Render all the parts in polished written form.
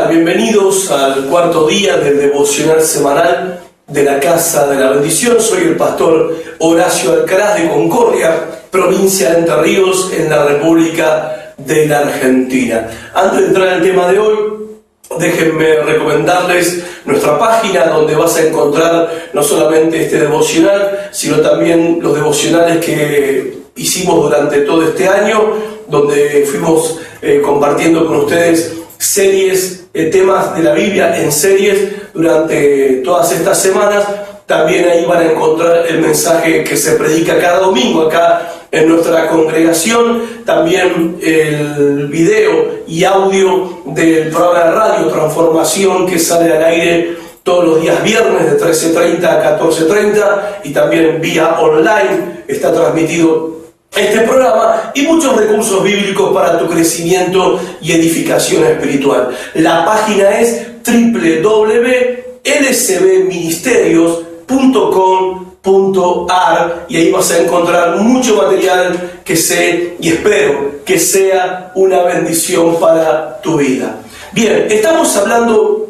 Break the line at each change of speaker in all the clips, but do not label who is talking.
tal? Bienvenidos al cuarto día del devocional semanal de la Casa de la Bendición. Soy el pastor Horacio Alcaraz de Concordia, provincia de Entre Ríos, en la República de la Argentina. Antes de entrar en el tema de hoy, déjenme recomendarles nuestra página donde vas a encontrar no solamente este devocional, sino también los devocionales que hicimos durante todo este año, donde fuimos compartiendo con ustedes series, temas de la Biblia en series durante todas estas semanas. También ahí van a encontrar el mensaje que se predica cada domingo acá en nuestra congregación, también el video y audio del programa de radio Transformación que sale al aire todos los días viernes de 13:30 a 14:30 y también vía online está transmitido este programa, y muchos recursos bíblicos para tu crecimiento y edificación espiritual. La página es www.lcbministerios.com.ar y ahí vas a encontrar mucho material que sé y espero que sea una bendición para tu vida. Bien, estamos hablando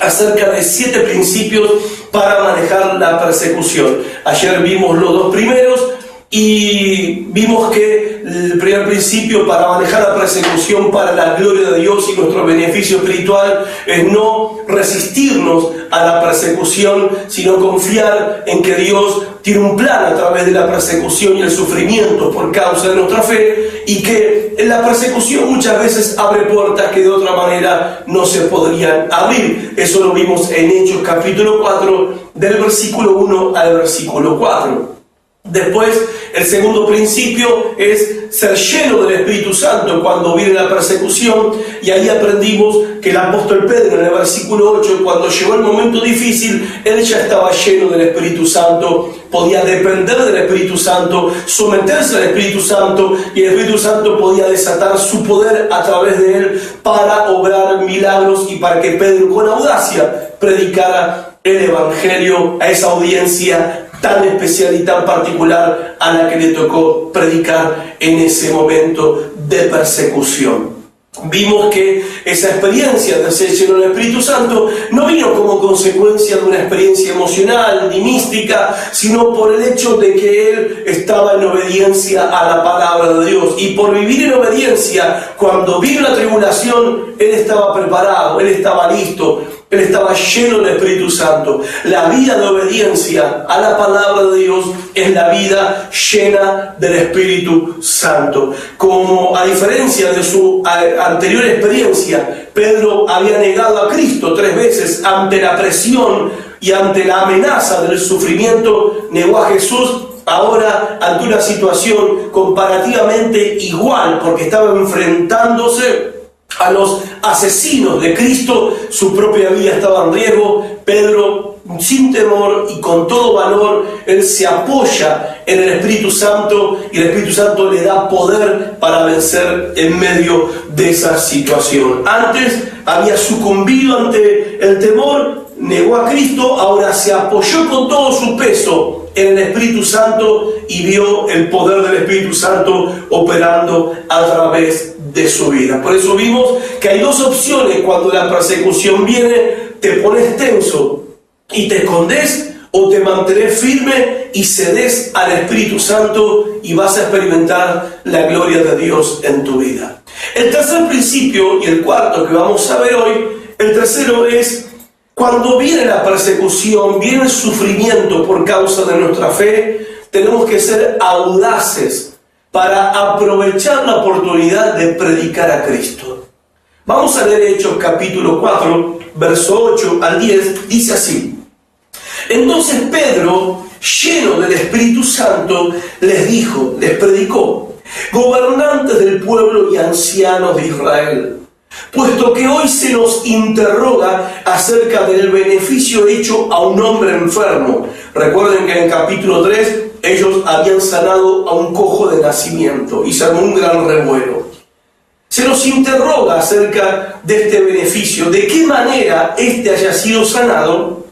acerca de 7 principios para manejar la persecución. Ayer vimos los 2 primeros y vimos que el primer principio para manejar la persecución para la gloria de Dios y nuestro beneficio espiritual es no resistirnos a la persecución, sino confiar en que Dios tiene un plan a través de la persecución y el sufrimiento por causa de nuestra fe, y que la persecución muchas veces abre puertas que de otra manera no se podrían abrir. Eso lo vimos en Hechos capítulo 4, del versículo 1 al versículo 4. Después, el segundo principio es ser lleno del Espíritu Santo cuando viene la persecución, y ahí aprendimos que el apóstol Pedro en el versículo 8, cuando llegó el momento difícil, él ya estaba lleno del Espíritu Santo, podía depender del Espíritu Santo, someterse al Espíritu Santo, y el Espíritu Santo podía desatar su poder a través de él para obrar milagros y para que Pedro con audacia predicara el Evangelio a esa audiencia tan especial y tan particular a la que le tocó predicar en ese momento de persecución. Vimos que esa experiencia de ser lleno del Espíritu Santo no vino como consecuencia de una experiencia emocional ni mística, sino por el hecho de que él estaba en obediencia a la palabra de Dios. Y por vivir en obediencia, cuando vino la tribulación, él estaba preparado, él estaba listo, él estaba lleno del Espíritu Santo. La vida de obediencia a la palabra de Dios es la vida llena del Espíritu Santo. Como a diferencia de su anterior experiencia, Pedro había negado a Cristo 3 veces ante la presión y ante la amenaza del sufrimiento, negó a Jesús. Ahora, ante una situación comparativamente igual, porque estaba enfrentándose a los asesinos de Cristo, su propia vida estaba en riesgo, Pedro, sin temor y con todo valor, él se apoya en el Espíritu Santo, y el Espíritu Santo le da poder para vencer en medio de esa situación. Antes había sucumbido ante el temor, negó a Cristo, ahora se apoyó con todo su peso en el Espíritu Santo y vio el poder del Espíritu Santo operando a través de su vida. Por eso vimos que hay 2 opciones cuando la persecución viene: te pones tenso y te escondes, o te mantienes firme y cedes al Espíritu Santo y vas a experimentar la gloria de Dios en tu vida. El tercer principio, y el cuarto que vamos a ver hoy, el tercero es: cuando viene la persecución, viene el sufrimiento por causa de nuestra fe, tenemos que ser audaces para aprovechar la oportunidad de predicar a Cristo. Vamos a leer Hechos capítulo 4, verso 8 al 10, dice así: Entonces Pedro, lleno del Espíritu Santo, les predicó: gobernantes del pueblo y ancianos de Israel, puesto que hoy se nos interroga acerca del beneficio hecho a un hombre enfermo. Recuerden que en el capítulo 3 ellos habían sanado a un cojo de nacimiento y se armó un gran revuelo. Se nos interroga acerca de este beneficio, de qué manera este haya sido sanado.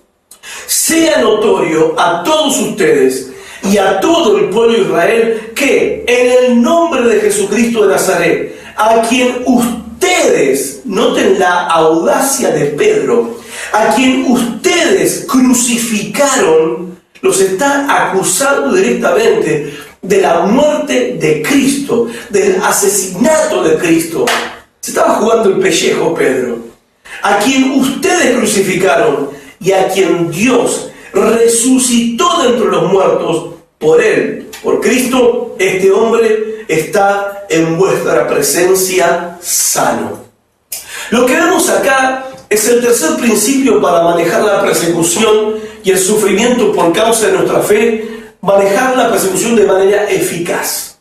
Sea notorio a todos ustedes y a todo el pueblo de Israel que en el nombre de Jesucristo de Nazaret, a quien ustedes ustedes, noten la audacia de Pedro, a quien ustedes crucificaron, los está acusando directamente de la muerte de Cristo, del asesinato de Cristo. Se estaba jugando el pellejo Pedro. A quien ustedes crucificaron y a quien Dios resucitó de entre los muertos por él, por Cristo, este hombre está en vuestra presencia sano. Lo que vemos acá es el tercer principio para manejar la persecución y el sufrimiento por causa de nuestra fe, manejar la persecución de manera eficaz.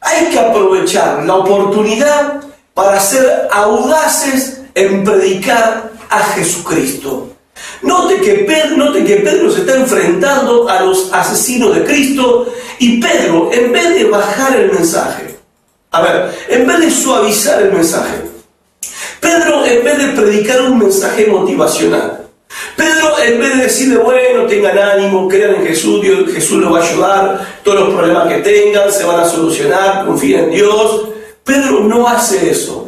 Hay que aprovechar la oportunidad para ser audaces en predicar a Jesucristo. Note que Pedro se está enfrentando a los asesinos de Cristo y Pedro, en vez de bajar el mensaje, en vez de suavizar el mensaje, Pedro, en vez de predicar un mensaje motivacional, Pedro, en vez de decirle, bueno, tengan ánimo, crean en Jesús, Jesús los va a ayudar, todos los problemas que tengan se van a solucionar, confíen en Dios, Pedro no hace eso.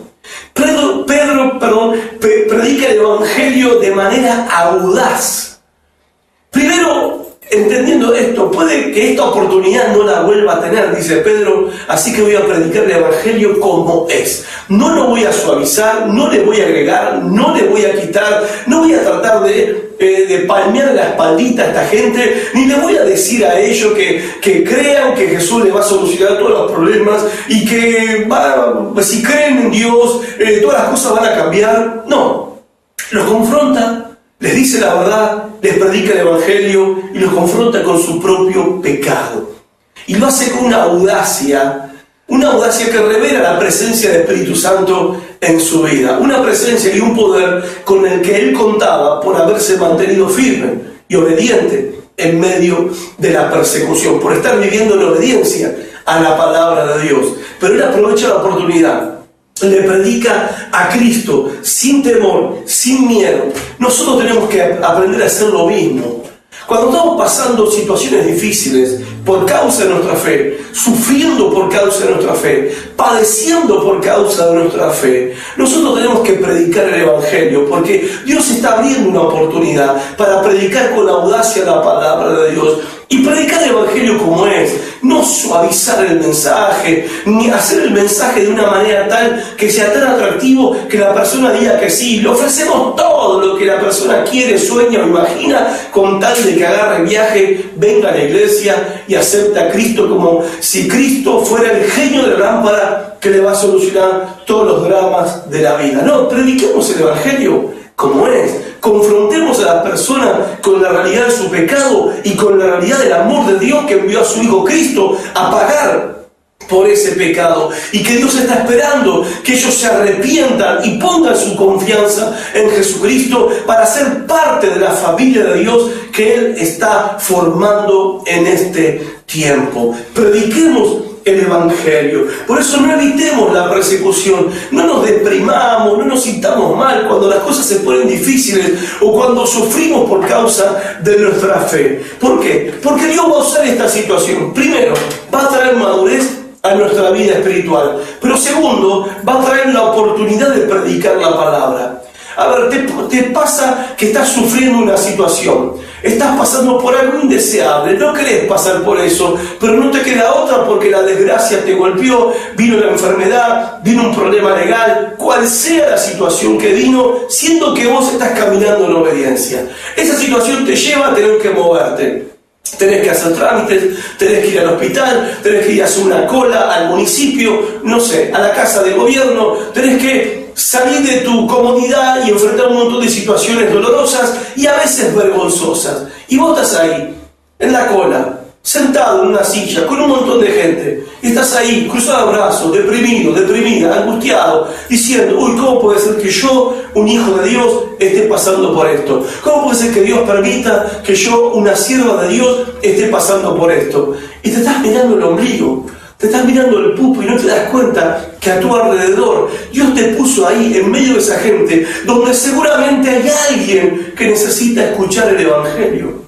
Pedro predica el Evangelio de manera audaz. Primero, entendiendo esto, puede que esta oportunidad no la vuelva a tener, dice Pedro, así que voy a predicar el Evangelio como es. No lo voy a suavizar, no le voy a agregar, no le voy a quitar, no voy a tratar de palmear la espaldita a esta gente, ni le voy a decir a ellos que crean que Jesús les va a solucionar todos los problemas y que si creen en Dios, todas las cosas van a cambiar. No, los confronta, les dice la verdad, les predica el Evangelio y los confronta con su propio pecado. Y lo hace con una audacia que revela la presencia del Espíritu Santo en su vida. Una presencia y un poder con el que él contaba por haberse mantenido firme y obediente en medio de la persecución, por estar viviendo en obediencia a la palabra de Dios. Pero él aprovecha la oportunidad. Le predica a Cristo sin temor, sin miedo. Nosotros tenemos que aprender a hacer lo mismo. Cuando estamos pasando situaciones difíciles por causa de nuestra fe, sufriendo por causa de nuestra fe, padeciendo por causa de nuestra fe, nosotros tenemos que predicar el Evangelio, porque Dios está abriendo una oportunidad para predicar con audacia la palabra de Dios. Y predicar el Evangelio como es, no suavizar el mensaje, ni hacer el mensaje de una manera tal que sea tan atractivo que la persona diga que sí. Le ofrecemos todo lo que la persona quiere, sueña o imagina, con tal de que agarre viaje, venga a la iglesia y acepte a Cristo como si Cristo fuera el genio de la lámpara que le va a solucionar todos los dramas de la vida. No, prediquemos el Evangelio como es. Confrontemos a la persona con la realidad de su pecado y con la realidad del amor de Dios que envió a su Hijo Cristo a pagar por ese pecado, y que Dios está esperando que ellos se arrepientan y pongan su confianza en Jesucristo para ser parte de la familia de Dios que Él está formando en este tiempo. Prediquemos el Evangelio. Por eso no evitemos la persecución, no nos deprimamos, no nos sintamos mal cuando las cosas se ponen difíciles o cuando sufrimos por causa de nuestra fe. ¿Por qué? Porque Dios va a usar esta situación. Primero, va a traer madurez a nuestra vida espiritual, pero segundo, va a traer la oportunidad de predicar la palabra. A ver, te pasa que estás sufriendo una situación, estás pasando por algo indeseable, no querés pasar por eso, pero no te queda otra porque la desgracia te golpeó, vino la enfermedad, vino un problema legal, cual sea la situación que vino, siendo que vos estás caminando en obediencia. Esa situación te lleva a tener que moverte. Tenés que hacer trámites, tenés que ir al hospital, tenés que ir a hacer una cola al municipio, no sé, a la casa de gobierno, tenés que salir de tu comodidad y enfrentar un montón de situaciones dolorosas y a veces vergonzosas. Y vos estás ahí, en la cola, sentado en una silla, con un montón de gente, y estás ahí, cruzado de brazos, deprimido, deprimida, angustiado, diciendo, uy, ¿cómo puede ser que yo, un hijo de Dios, esté pasando por esto? ¿Cómo puede ser que Dios permita que yo, una sierva de Dios, esté pasando por esto? Y te estás mirando el ombligo, te estás mirando el pupo y no te das cuenta que a tu alrededor Dios te puso ahí, en medio de esa gente, donde seguramente hay alguien que necesita escuchar el Evangelio,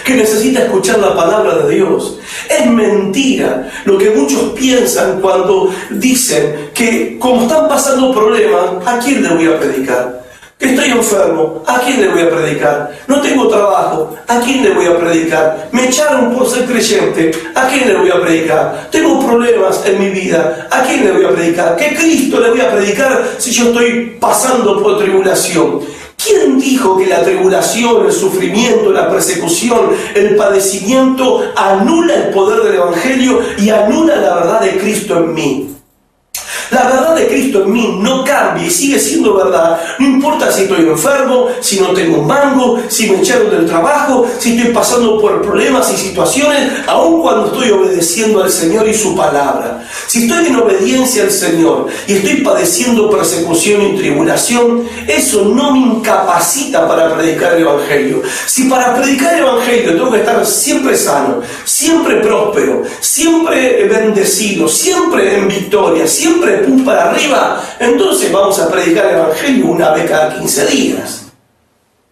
que necesita escuchar la palabra de Dios. Es mentira lo que muchos piensan cuando dicen que como están pasando problemas, ¿a quién le voy a predicar? Que estoy enfermo, ¿a quién le voy a predicar? No tengo trabajo, ¿a quién le voy a predicar? Me echaron por ser creyente, ¿a quién le voy a predicar? Tengo problemas en mi vida, ¿a quién le voy a predicar? ¿Qué Cristo le voy a predicar si yo estoy pasando por tribulación? ¿Quién dijo que la tribulación, el sufrimiento, la persecución, el padecimiento anula el poder del Evangelio y anula la verdad de Cristo en mí? La verdad de Cristo en mí no cambia y sigue siendo verdad. No importa si estoy enfermo, si no tengo un mango, si me echaron del trabajo, si estoy pasando por problemas y situaciones, aun cuando estoy obedeciendo al Señor y su palabra. Si estoy en obediencia al Señor y estoy padeciendo persecución y tribulación, eso no me incapacita para predicar el Evangelio. Si para predicar el Evangelio tengo que estar siempre sano, siempre próspero, siempre bendecido, siempre en victoria, siempre pum para arriba, entonces vamos a predicar el Evangelio una vez cada 15 días.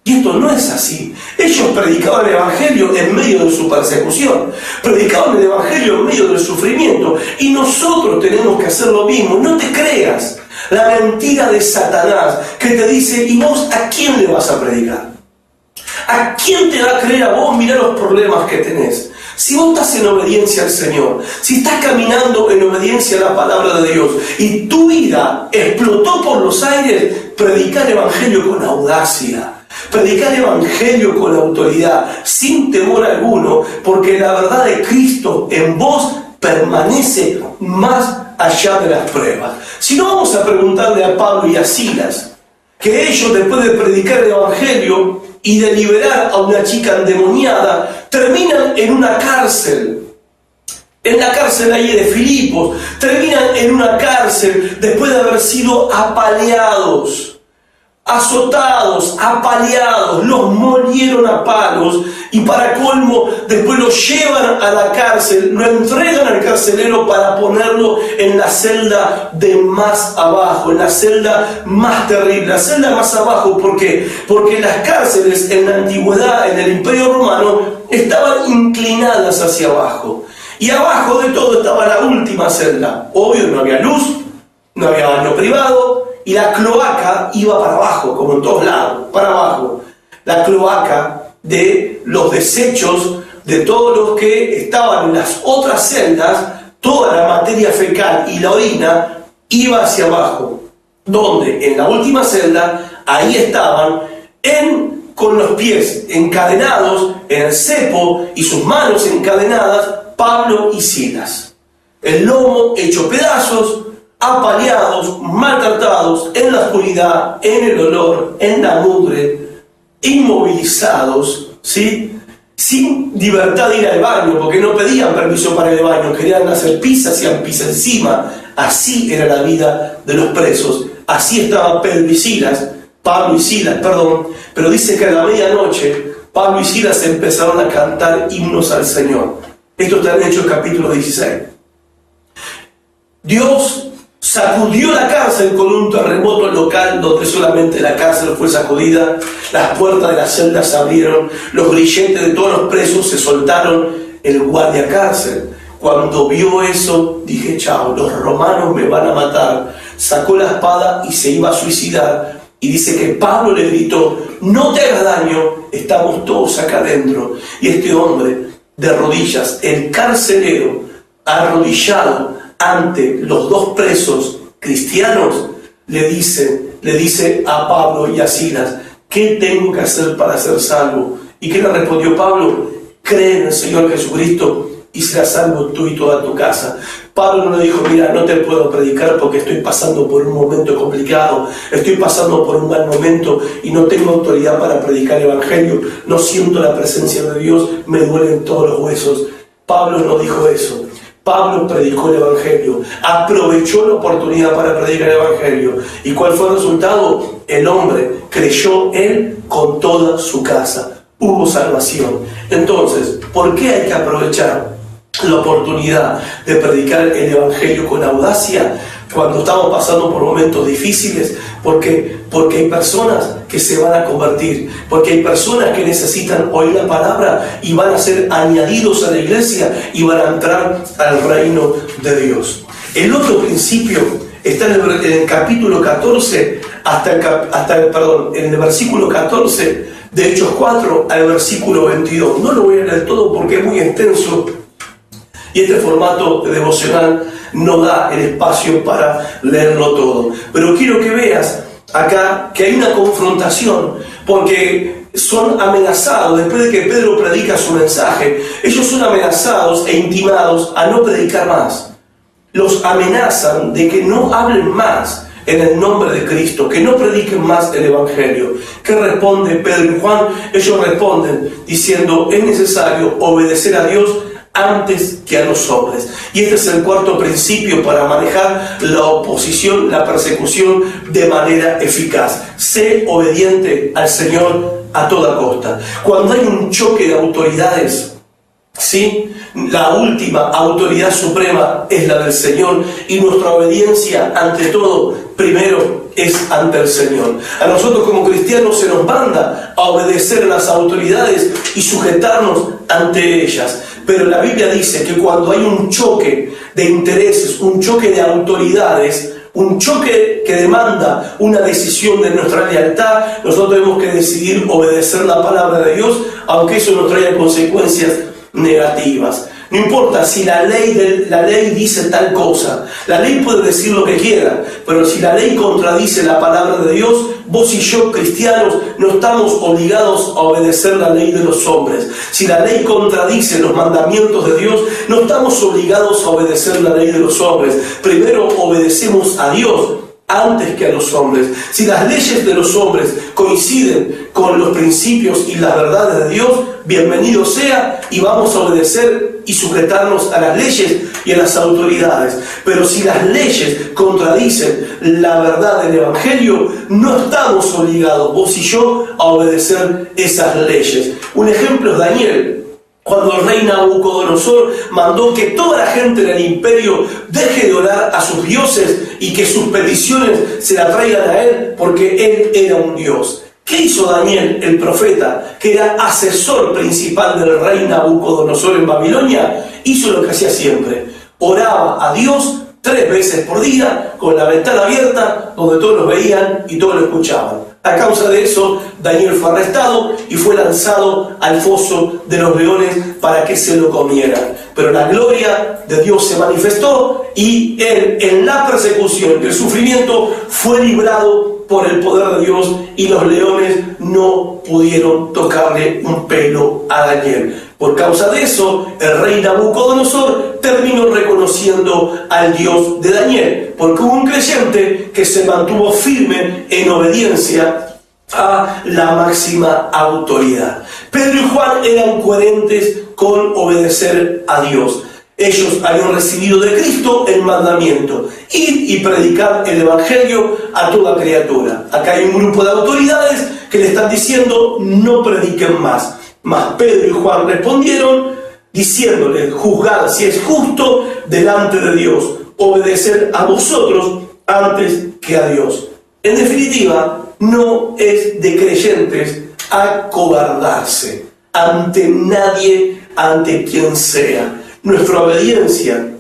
Y esto no es así. Ellos predicaban el Evangelio en medio de su persecución, predicaban el Evangelio en medio del sufrimiento, y nosotros tenemos que hacer lo mismo. No te creas la mentira de Satanás que te dice: ¿y vos a quién le vas a predicar? ¿A quién te va a creer a vos? Mirá los problemas que tenés. Si vos estás en obediencia al Señor, si estás caminando en obediencia a la palabra de Dios y tu vida explotó por los aires, predicar el Evangelio con audacia, predicar el Evangelio con autoridad, sin temor alguno, porque la verdad de Cristo en vos permanece más allá de las pruebas. Si no, vamos a preguntarle a Pablo y a Silas, que ellos, después de predicar el Evangelio y de liberar a una chica endemoniada, terminan en una cárcel. En la cárcel ahí de Filipos, terminan en una cárcel después de haber sido apaleados, azotados, apaleados, los molieron a palos, y para colmo después lo llevan a la cárcel, lo entregan al carcelero para ponerlo en la celda de más abajo, en la celda más terrible, la celda más abajo. ¿Por qué? Porque las cárceles en la antigüedad, en el Imperio Romano, estaban inclinadas hacia abajo, y abajo de todo estaba la última celda. Obvio, no había luz, no había baño privado, y la cloaca iba para abajo, como en todos lados, para abajo. La cloaca de los desechos de todos los que estaban en las otras celdas, toda la materia fecal y la orina iba hacia abajo. Donde en la última celda, ahí estaban con los pies encadenados en el cepo y sus manos encadenadas, Pablo y Silas. El lomo hecho pedazos, apaleados, maltratados, en la oscuridad, en el olor, en la mugre, inmovilizados, ¿sí? Sin libertad de ir al baño, porque no pedían permiso para ir al baño, querían hacer pis, hacían pis encima. Así era la vida de los presos, así estaban Pablo y Silas, pero dice que a la medianoche Pablo y Silas empezaron a cantar himnos al Señor. Esto está en Hechos capítulo 16. Dios sacudió la cárcel con un terremoto local donde solamente la cárcel fue sacudida, las puertas de las celdas se abrieron, los grilletes de todos los presos se soltaron. El guardia cárcel, cuando vio eso, dije: chao, los romanos me van a matar. Sacó la espada y se iba a suicidar, y dice que Pablo le gritó: no te hagas daño, estamos todos acá adentro. Y este hombre, de rodillas, el carcelero, arrodillado ante los dos presos cristianos, le dice a Pablo y a Silas: ¿qué tengo que hacer para ser salvo? ¿Y qué le respondió Pablo? Cree en el Señor Jesucristo y serás salvo tú y toda tu casa. Pablo no le dijo: mira, no te puedo predicar porque estoy pasando por un momento complicado, estoy pasando por un mal momento y no tengo autoridad para predicar el Evangelio, no siento la presencia de Dios, me duelen todos los huesos. Pablo no dijo eso. Pablo predicó el Evangelio, aprovechó la oportunidad para predicar el Evangelio. ¿Y cuál fue el resultado? El hombre creyó él con toda su casa. Hubo salvación. Entonces, ¿por qué hay que aprovechar la oportunidad de predicar el Evangelio con audacia cuando estamos pasando por momentos difíciles, porque hay personas que se van a convertir, porque hay personas que necesitan oír la palabra y van a ser añadidos a la iglesia y van a entrar al reino de Dios. El otro principio está en el capítulo 14, en el versículo 14 de Hechos 4 al versículo 22. No lo voy a leer todo porque es muy extenso y este formato devocional no da el espacio para leerlo todo. Pero quiero que veas acá que hay una confrontación, porque son amenazados después de que Pedro predica su mensaje. Ellos son amenazados e intimados a no predicar más. Los amenazan de que no hablen más en el nombre de Cristo, que no prediquen más el Evangelio. ¿Qué responde Pedro y Juan? Ellos responden diciendo: es necesario obedecer a Dios antes que a los hombres. Y este es el cuarto principio para manejar la oposición, la persecución de manera eficaz. Sé obediente al Señor a toda costa. Cuando hay un choque de autoridades, ¿sí?, la última autoridad suprema es la del Señor, y nuestra obediencia ante todo, primero, es ante el Señor. A nosotros como cristianos se nos manda a obedecer a las autoridades y sujetarnos ante ellas. Pero la Biblia dice que cuando hay un choque de intereses, un choque de autoridades, un choque que demanda una decisión de nuestra lealtad, nosotros tenemos que decidir obedecer la palabra de Dios, aunque eso nos traiga consecuencias negativas. No importa si la ley dice tal cosa, la ley puede decir lo que quiera, pero si la ley contradice la palabra de Dios, vos y yo, cristianos, no estamos obligados a obedecer la ley de los hombres. Si la ley contradice los mandamientos de Dios, no estamos obligados a obedecer la ley de los hombres. Primero obedecemos a Dios antes que a los hombres. Si las leyes de los hombres coinciden con los principios y las verdades de Dios, bienvenido sea, y vamos a obedecer y sujetarnos a las leyes y a las autoridades. Pero si las leyes contradicen la verdad del Evangelio, no estamos obligados, vos y yo, a obedecer esas leyes. Un ejemplo es Daniel. Cuando el rey Nabucodonosor mandó que toda la gente del imperio deje de orar a sus dioses y que sus peticiones se las traigan a él, porque él era un dios. ¿Qué hizo Daniel, el profeta, que era asesor principal del rey Nabucodonosor en Babilonia? Hizo lo que hacía siempre: oraba a Dios 3 veces por día, con la ventana abierta, donde todos lo veían y todos lo escuchaban. A causa de eso, Daniel fue arrestado y fue lanzado al foso de los leones para que se lo comieran. Pero la gloria de Dios se manifestó y él, en la persecución y el sufrimiento, fue librado por el poder de Dios, y los leones no pudieron tocarle un pelo a Daniel. Por causa de eso, el rey Nabucodonosor terminó reconociendo al Dios de Daniel, porque hubo un creyente que se mantuvo firme en obediencia a la máxima autoridad. Pedro y Juan eran coherentes con obedecer a Dios. Ellos habían recibido de Cristo el mandamiento: ir y predicar el Evangelio a toda criatura. Acá hay un grupo de autoridades que le están diciendo: no prediquen más. Mas Pedro y Juan respondieron diciéndole: juzgad si es justo delante de Dios obedecer a vosotros antes que a Dios. En definitiva, no es de creyentes acobardarse ante nadie, ante quien sea. Nuestra obediencia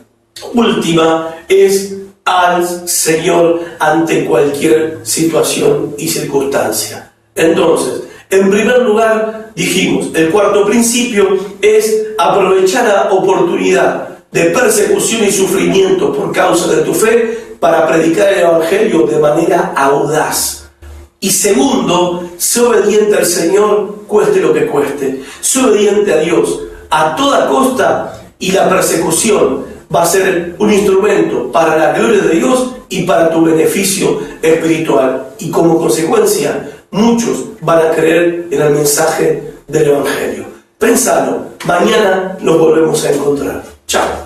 última es al Señor ante cualquier situación y circunstancia. Entonces, en primer lugar, dijimos, el cuarto principio es aprovechar la oportunidad de persecución y sufrimiento por causa de tu fe para predicar el Evangelio de manera audaz. Y segundo, sé obediente al Señor, cueste lo que cueste. Sé obediente a Dios a toda costa, y la persecución va a ser un instrumento para la gloria de Dios y para tu beneficio espiritual. Y como consecuencia, muchos van a creer en el mensaje del Evangelio. Pensalo, mañana nos volvemos a encontrar. Chao.